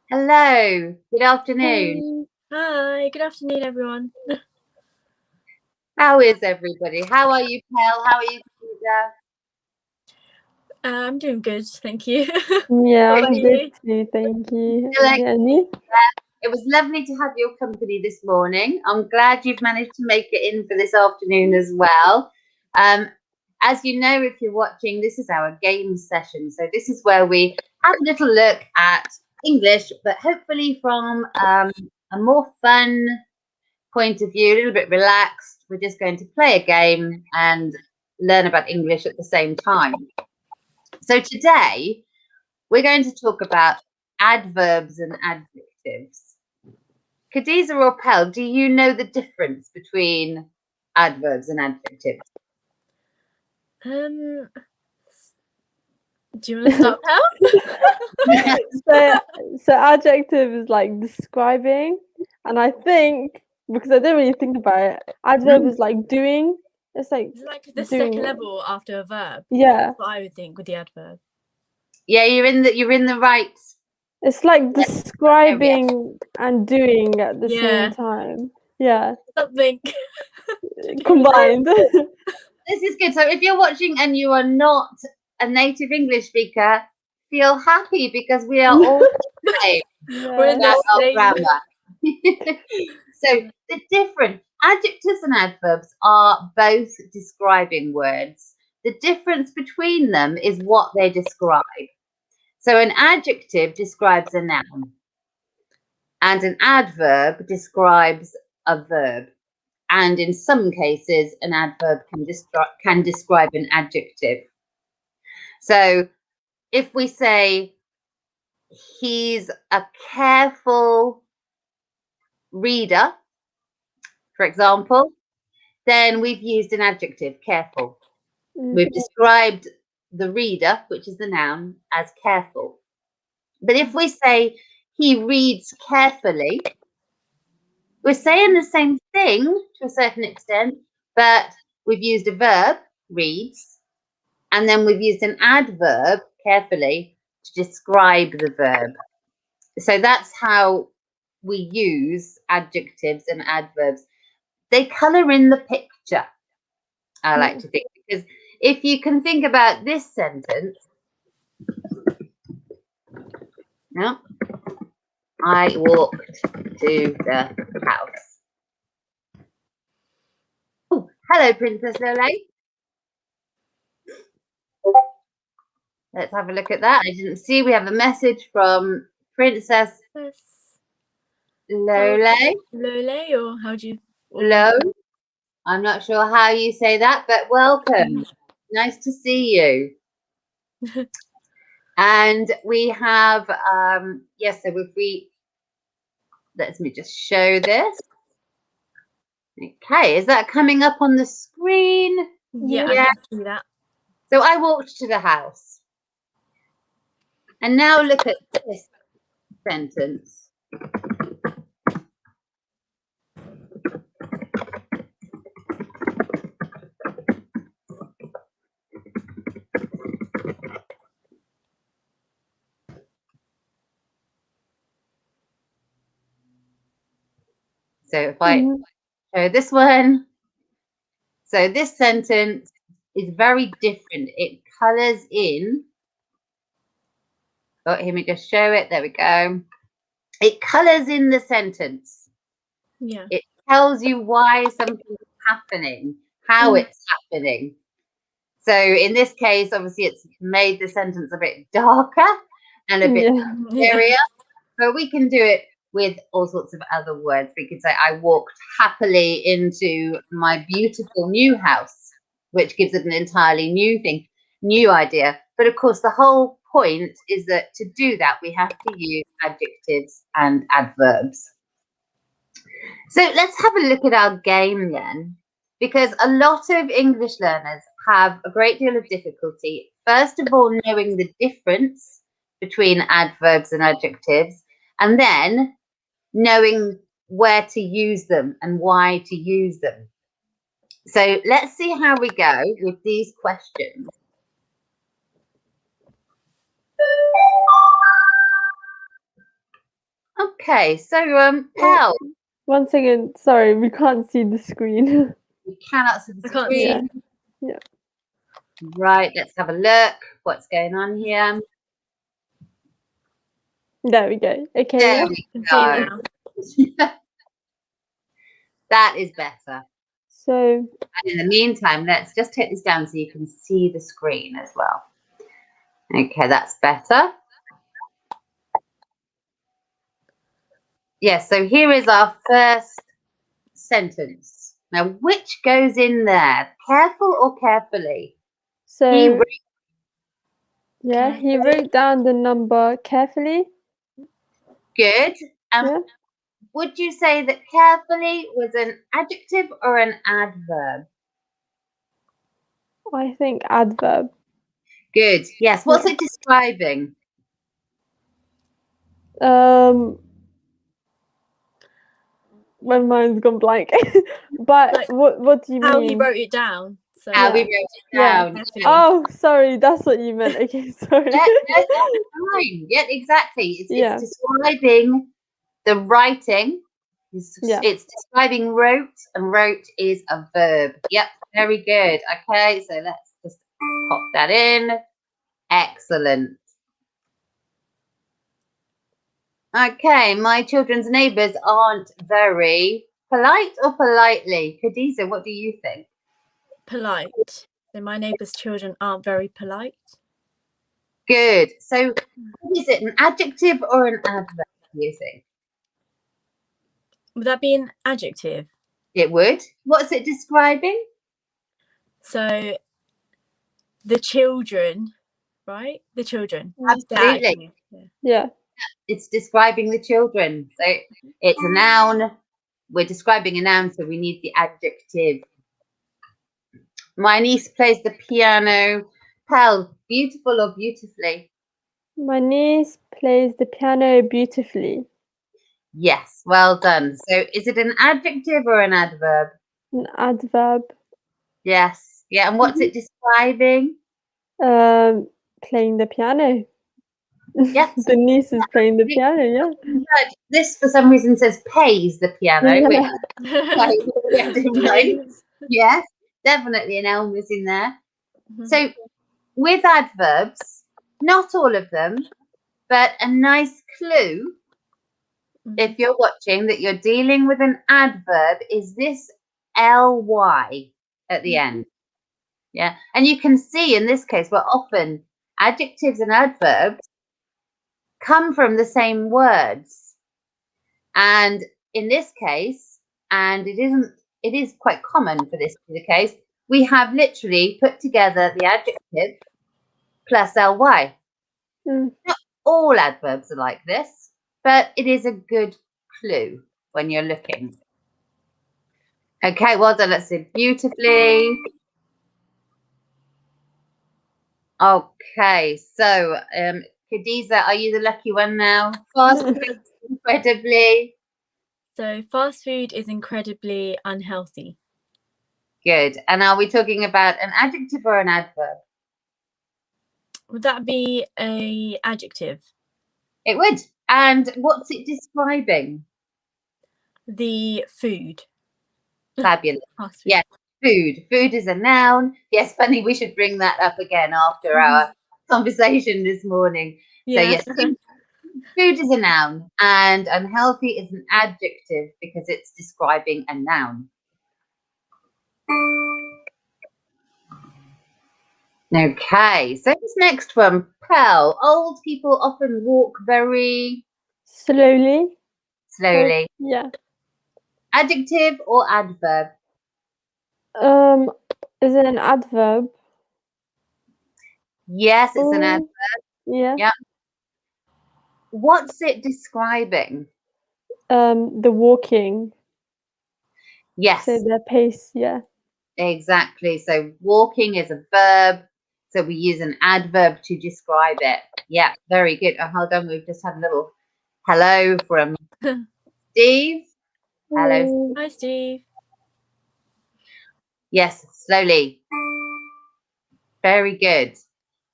Hello, good afternoon. Hi, good afternoon, everyone. How is everybody? How are you, Pell? How are you, Peter? I'm doing good, thank you. Yeah, How I'm are good you? too, thank you. Like, Yeah, and you? it was lovely to have your company this morning. I'm glad you've managed to make it in for this afternoon as well. As you know, if you're watching, this is our game session. So this is where we have a little look at English, but hopefully from a more fun point of view, a little bit relaxed. We're just going to play a game and learn about English at the same time. So today we're going to talk about adverbs and adjectives. Khadija or Pell, do you know the difference between adverbs and adjectives? Do you want to start, Pal? So adjective is like describing, and I think because I didn't really think about it, adverb is like doing. It's like It's like the doing second it. level after a verb. Yeah, That's what I would think with the adverb. Yeah, you're in the right. it's like describing and doing at the same time. Yeah, Something combined. This is good. So if you're watching and you are not a native English speaker, feel happy because we are all the same. We're in Yeah. the Our same. grammar. So the different adjectives and adverbs are both describing words. The difference between them is what they describe. So an adjective describes a noun, and an adverb describes a verb. And in some cases, an adverb can describe an adjective. So if we say he's a careful reader, for example, then we've used an adjective, careful. We've described the reader, which is the noun, as careful. But if we say he reads carefully, we're saying the same thing to a certain extent, but we've used a verb, reads, and then we've used an adverb, carefully, to describe the verb. So that's how we use adjectives and adverbs. They colour in the picture, I like to think, because if you can think about this sentence, no, I walked to the house. Oh, hello, Princess Lole. Let's have a look at that. I didn't see. We have a message from Princess Lole. Lole, or how do you? Hello. I'm not sure how you say that, but welcome. Nice to see you. And we have, yes, so if we, let me just show this. Okay, is that coming up on the screen? Yeah, I can see that. So I walked to the house. And now look at this sentence. So if I show this one, so this sentence is very different. It colours in. Oh, let me just show it. There we go. It colours in the sentence. Yeah. It tells you why something is happening, how it's happening. So in this case, obviously, it's made the sentence a bit darker and a bit scarier, but we can do it with all sorts of other words. We could say, I walked happily into my beautiful new house, which gives it an entirely new thing, new idea. But of course, the whole point is that to do that, we have to use adjectives and adverbs. So let's have a look at our game then, because a lot of English learners have a great deal of difficulty, first of all, knowing the difference between adverbs and adjectives, and then knowing where to use them and why to use them. So let's see how we go with these questions. Okay, so Pal, 1 second. Sorry, we can't see the screen. you cannot see the I can't see. screen. Yeah. Right, let's have a look. What's going on here? There we go. Okay. There Yeah. we I can see go. now. That is better. So And in the meantime, let's just take this down so you can see the screen as well. Okay, that's better. Yes, so here is our first sentence. Now, which goes in there? Careful or carefully? so He yeah, he wrote down the number carefully. good. Yeah. Would you say that carefully was an adjective or an adverb? I think adverb. Good. Yes. What's it describing? My mind's gone blank. But Like, what do you How mean? he wrote it down. So How we Yeah. wrote it Yeah. down. Carefully. Oh, sorry, that's what you meant. Okay, sorry. Yeah, no, that's fine. Yeah, exactly. Yeah. It's describing the writing. Yeah. It's describing wrote, and wrote is a verb. Yep, very good. Okay, so let's just pop that in. Excellent. Okay, my children's neighbours aren't very polite or politely. Khadija, what do you think? Polite. So my neighbour's children aren't very polite. Good. So is it an adjective or an adverb, do you think? Would that be an adjective? It would. What's it describing? So the children, right? The children. They're Absolutely. acting. Yeah. Yeah. It's describing the children. So it's a noun. We're describing a noun, so we need the adjective. My niece plays the piano. Pal, beautiful or beautifully? My niece plays the piano beautifully. Yes, well done. So is it an adjective or an adverb? An adverb. Yes. Yeah, and what's it describing? Playing the piano. Yes. The niece is playing the piano, yeah. But this, for some reason, says pays the piano, Yeah. which yeah, right. Plays. Yes, definitely an L was in there. Mhm. So with adverbs, not all of them, but a nice clue if you're watching that you're dealing with an adverb is this ly at the end. Yeah, and you can see in this case where often adjectives and adverbs come from the same words, and in this case, and it is quite common for this to be the case, we have literally put together the adjective plus ly. Mm. Not all adverbs are like this, but it is a good clue when you're looking. Okay, well done. Let's see. Beautifully. Okay, so Khadija, are you the lucky one now? Fast food, incredibly. So fast food is incredibly unhealthy. Good. And are we talking about an adjective or an adverb? Would that be a adjective? It would. And what's it describing? The food. Fabulous. Fast food. Yeah, food. Food is a noun. Yes, funny, we should bring that up again after our conversation this morning. Yeah. So yes, food is a noun and unhealthy is an adjective because it's describing a noun. Okay, so this next one, Pearl. Old people often walk very Slowly. slowly. Yeah. Adjective or adverb? Is it an adverb? Yes, it's an adverb. Yeah. Yeah. What's it describing? The walking. Yes, So their pace, yeah. exactly. So walking is a verb. So we use an adverb to describe it. Yeah, very good. Oh, hold on. We've just had a little hello from Steve. Hello. Hi, Steve. Yes, slowly. Very good.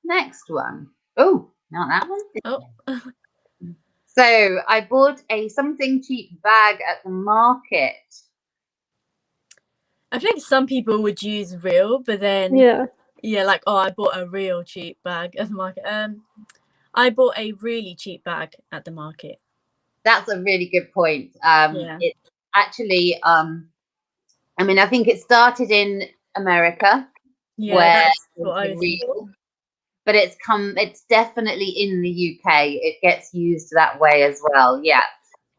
Next one. Oh, not that one. Oh. So I bought a something cheap bag at the market. I think some people would use real, but then Yeah. like, oh, I bought a real cheap bag at the market. I bought a really cheap bag at the market. That's a really good point. Yeah. It's actually, I mean, I think it started in America, Yeah, where that's it's what I was real, thinking. but it's definitely in the UK. It gets used that way as well. Yeah.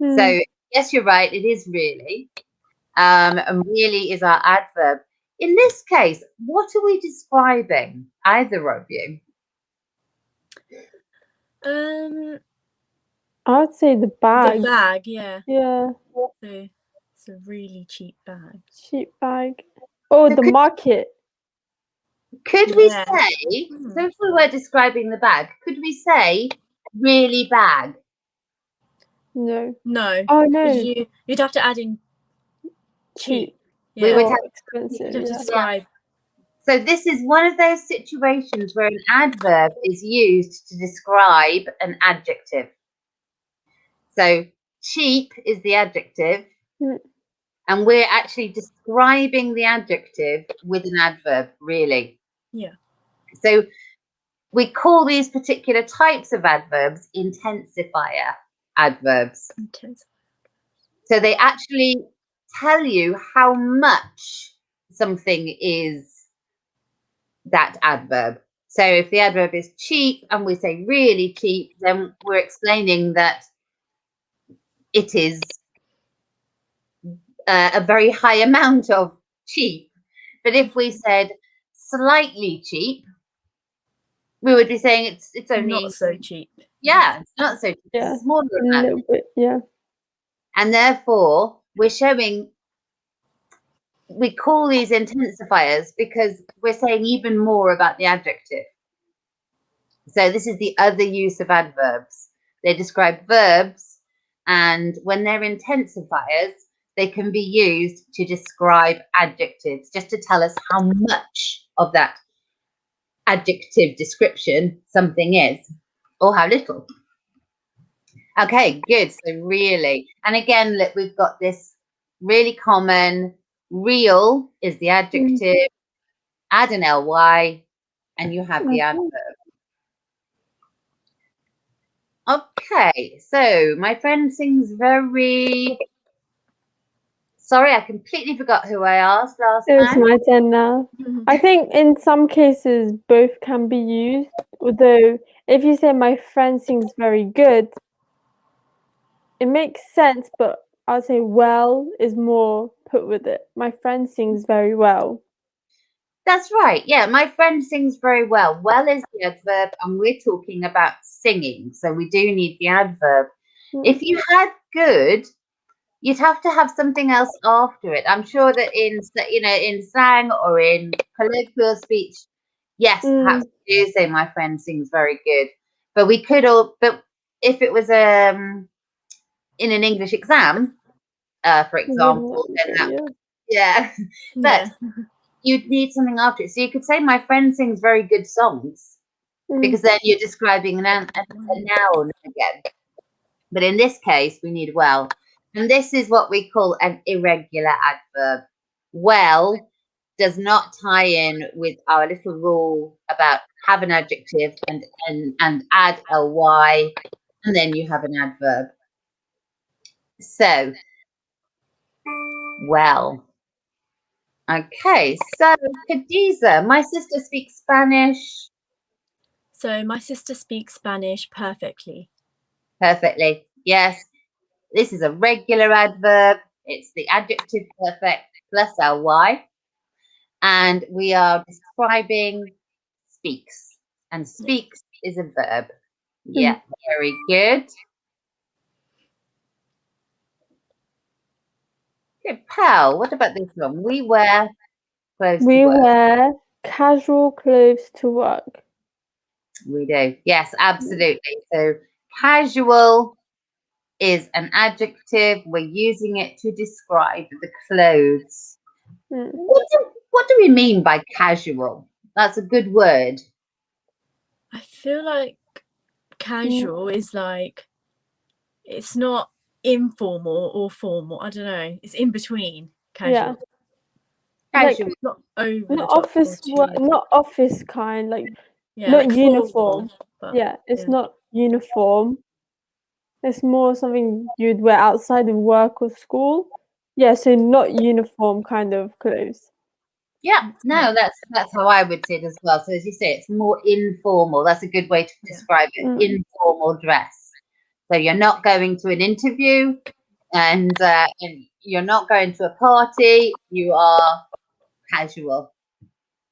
Mm. So yes, you're right. It is really, and really is our adverb. In this case, what are we describing? Either of you? I would say the bag. The bag, yeah. Yeah. So it's a really cheap bag. Cheap bag. Oh, So the market. Could we Yeah. say, so if we were describing the bag, could we say really bag? No. No. Oh no. You'd have to add in cheap. We Yeah. would Or have expensive. You'd have to Yeah. describe. So this is one of those situations where an adverb is used to describe an adjective. So cheap is the adjective, Mm. and we're actually describing the adjective with an adverb, really. Yeah. So we call these particular types of adverbs intensifier adverbs. So they actually tell you how much something is that adverb. So if the adverb is cheap and we say really cheap, then we're explaining that it is a very high amount of cheap. But if we said slightly cheap, we would be saying it's only Not so cheap. Yeah, it's not so cheap. Yeah. It's smaller A than that. little bit. Yeah. And therefore, we're showing, we call these intensifiers because we're saying even more about the adjective. So this is the other use of adverbs. They describe verbs, and when they're intensifiers, they can be used to describe adjectives, just to tell us how much of that adjective description something is, or how little. Okay, good. So really, and again, look, we've got this really common. Real is the adjective. Add an ly, and you have the adverb. Okay, so my friend sings very. Sorry, I completely forgot who I asked last It's time. my turn now. I think in some cases both can be used. Although if you say my friend sings very good, it makes sense, but I'd say well is more put with it. My friend sings very well. That's right. Yeah, my friend sings very well. Well is the adverb, and we're talking about singing, so we do need the adverb. If you had good, you'd have to have something else after it. I'm sure that in slang or in colloquial speech, yes, perhaps we do say my friend sings very good. But we could all. But if it was in an English exam, for example, then that, but you'd need something after it. So you could say my friend sings very good songs, because then you're describing a noun again. But in this case, we need well. And this is what we call an irregular adverb. Well does not tie in with our little rule about have an adjective and add ly, and then you have an adverb. So, well. Okay, so Khadija, my sister speaks Spanish. So my sister speaks Spanish perfectly. Perfectly, yes. This is a regular adverb. It's the adjective perfect plus ly. And we are describing speaks. And speaks is a verb. Yeah, very good. Good, pal. What about this one? We wear clothes to work. We wear casual clothes to work. We do. Yes, absolutely. So casual is an adjective. We're using it to describe the clothes. What do we mean by casual? That's a good word. I feel like casual is like it's not informal or formal. I don't know. It's in between casual. Yeah. Like, Casual. Not over the not top office or too- not office kind, like yeah, not like uniform. formal, but Yeah, it's yeah. not uniform. It's more something you'd wear outside of work or school. Yeah, so not uniform kind of clothes. Yeah, no, that's how I would see it as well. So as you say, it's more informal. That's a good way to Yeah. describe it. Informal dress. So you're not going to an interview, and you're not going to a party. You are casual.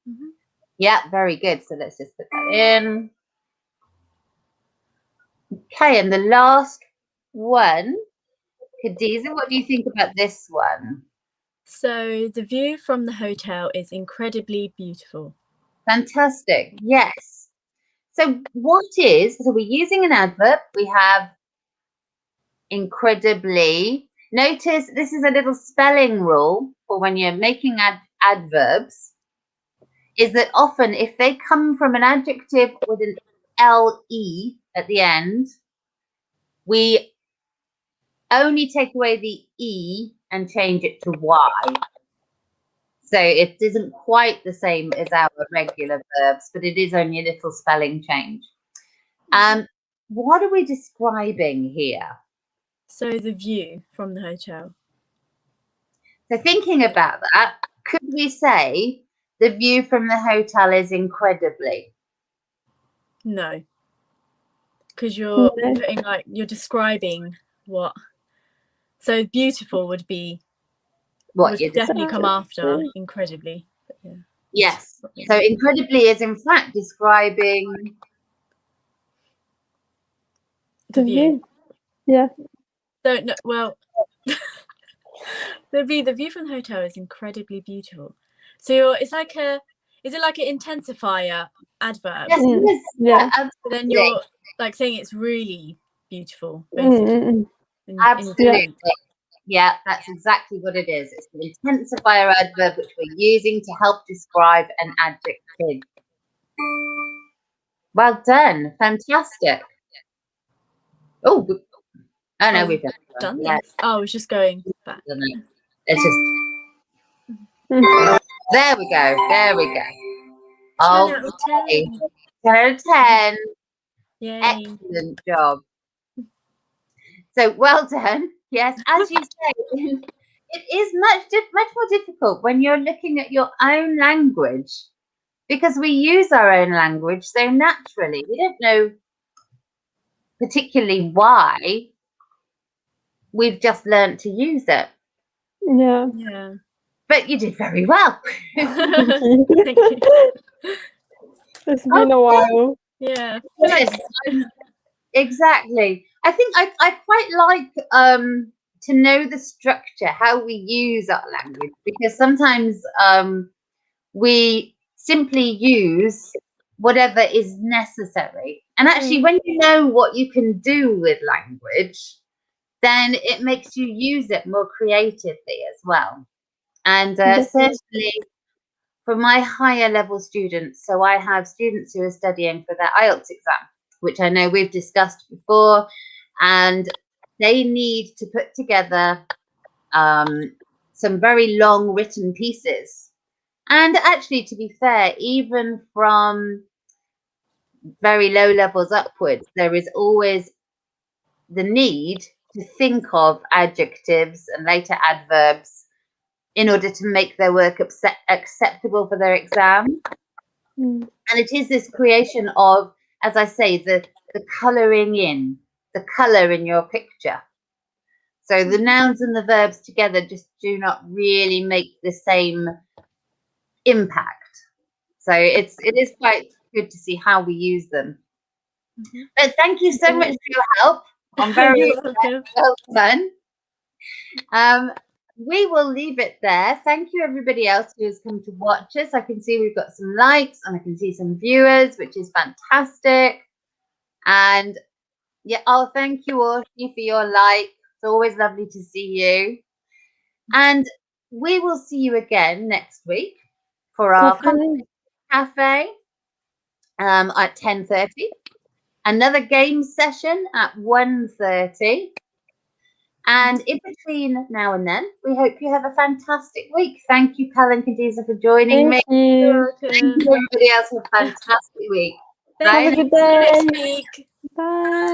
Mhm. Yeah, very good. So let's just put that in. Okay, and the last one, Khadija, what do you think about this one? So the view from the hotel is incredibly beautiful. Fantastic. Yes. So so we're using an adverb. We have incredibly. Notice this is a little spelling rule for when you're making adverbs, is that often if they come from an adjective with an LE at the end, we only take away the E and change it to Y. So it isn't quite the same as our regular verbs, but it is only a little spelling change. What are we describing here? So the view from the hotel. So thinking about that, could we say the view from the hotel is incredibly? No. Because you're No. putting like you're describing what. So beautiful would be What would you're definitely come after describing. incredibly. But yeah. Yes. Yeah. So incredibly is in fact describing The view. Yeah. So no, well, the view from the hotel is incredibly beautiful. So it's like is it like an intensifier adverb? yes, Mm, yes, yeah. So then you're like saying it's really beautiful, Mm, basically. mm, mm. absolutely. Yeah, that's exactly what it is. It's the intensifier adverb which we're using to help describe an adjective. Well done. Fantastic. Oh, no, we've done yeah, this. Oh, I was just going back. it's just there we go. There we go. 10 out of 10. 10 out of 10. Yay. Excellent job. So well done. Yes, as you say, it is much more difficult when you're looking at your own language, because we use our own language so naturally. We don't know particularly why. We've just learnt to use it. Yeah. Yeah. But you did very well. Thank you. It's been a while. Yeah. Yes, exactly. I think I quite like to know the structure, how we use our language, because sometimes we simply use whatever is necessary. And actually, when you know what you can do with language, then it makes you use it more creatively as well. And certainly for my higher level students, so I have students who are studying for their IELTS exam, which I know we've discussed before, and they need to put together some very long written pieces. And actually, to be fair, even from very low levels upwards, there is always the need to think of adjectives and later adverbs in order to make their work acceptable for their exam. And it is this creation of, as I say, the colouring in, the colour in your picture. So the nouns and the verbs together just do not really make the same impact. So it is quite good to see how we use them. But thank you so much for your help. I'm very well done. We will leave it there. Thank you everybody else who has come to watch us. I can see we've got some likes and I can see some viewers, which is fantastic. And yeah, oh, thank you all for your like. It's always lovely to see you. And we will see you again next week for our cafe at 10:30. Another game session at 1:30. And in between now and then, we hope you have a fantastic week. Thank you, Pal and Khadija, for joining me. Thank you. Thank you, everybody else, for a fantastic week. Have a Thank good you. See you day. next week. Bye.